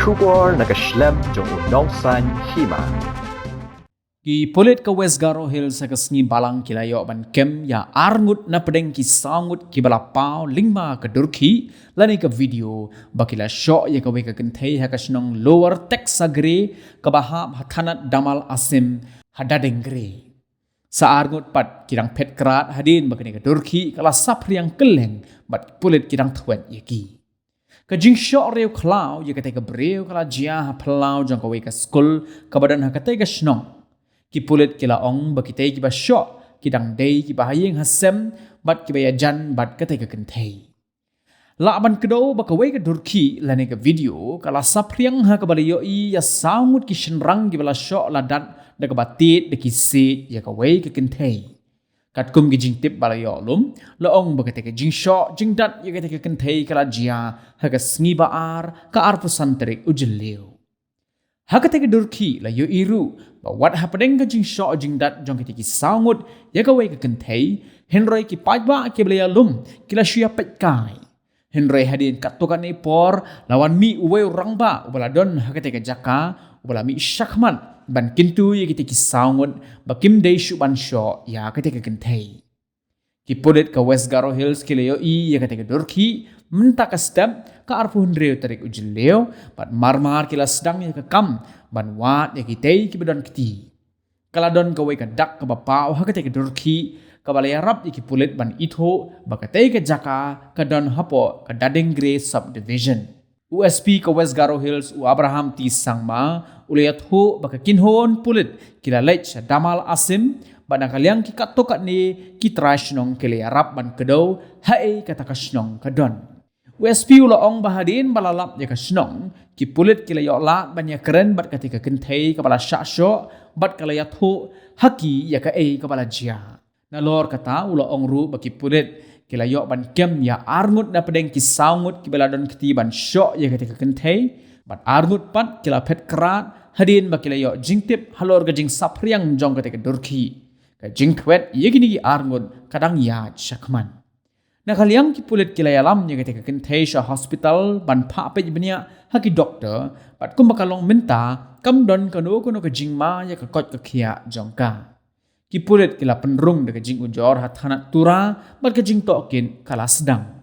Shubor nakaslem jong unongsan hima. Ki polit ka West Garo Hills sa kasngi balang kilayo ban kem ya arngut na pedeng ki sangut ki balapau lingma ka durki lani ka video bakila show ya ka weka kentei ha kasnong lower Texas gre ka bahab hathanat damal asim hadadeng gre sa arngut pat kirang pet krat hadin bakani ka durki kala sapriang keleng bat polit kirang thwet yaki ka jing show reu klau ya ka te ka breu kala jia ha plau jang ka weka school ka badan ha ka te ka snong ki pulit kila ong bakitay ki ba syok ki dang day ki bahayeng hasem bat ki baya jan bat katay ka kentay laban kedo bakaway ka durki lane ka video kala sapriang ha ka balayo i ya sangut ki shenrang ki bala syok ladat da ka batit da ki sit ya ka way ka kentay kat kum ki jing tip balayo lum laong bakatay ka jing syok jing dat ya katay ka kentay kala jia ha ka sngi baar ka arpu santrik ujileo Hakatega durki la yo iru ba what happening ka jing sho jing dat jong kitiki sangut ya ka wei ka kentei henroi ki pajba ki blaya lum kila shia pet kai henroi hadin katokan ni por lawan mi uwe rangba ubala don hakatega jaka ubala mi shakman ban kintu ya kitiki sangut ba kim dei shu ban sho ya katega kentei ki podet ka West Garo Hills kila yo I ya katega durki mentak ka step ka arpu hundreu tarik ujileo pat marmar kila sedang ya ka kam ban wat ya kitei ki bedon kiti kala don ka wei ka dak ka bapau ha ka te ka durki ka balaya rap ki pulit ban itho ba ka te ka jaka ka don hapo ka dadeng gre subdivision USP ka West Garo Hills u Abraham T Sangma ulayat ho ba ka kinhon pulit kila lech damal asim ban kaliang ki katokat ni ki trash nong kila rap ban kedo hae kata kasnong ka don USP ula ong bahadin balalap ya kasnong ki pulit kila yo la banya keren bat ketika kentei kepala syasyo bat kala ya thu haki ya ka kepala jia na lor kata ula ong ru baki pulit kila yo ban kem ya arngut na pedeng ki sangut ki baladon keti ban syok ya ketika kentei bat arngut pat kila pet kerat hadin bakila yo jingtip halor ga jing sapriang jong ketika durki ka jing kwet ye gini ki arngut kadang ya syakman na kaliang ki pulit kilay alam niya ketika kentay sa hospital ban pa pe banya haki doktor pat kum bakalong minta kam don kano ka jingma ya ka kot ka khia jongka ki pulit kila penrung de ka jing ujor hathanat tura bat ka jing tokin kala sedang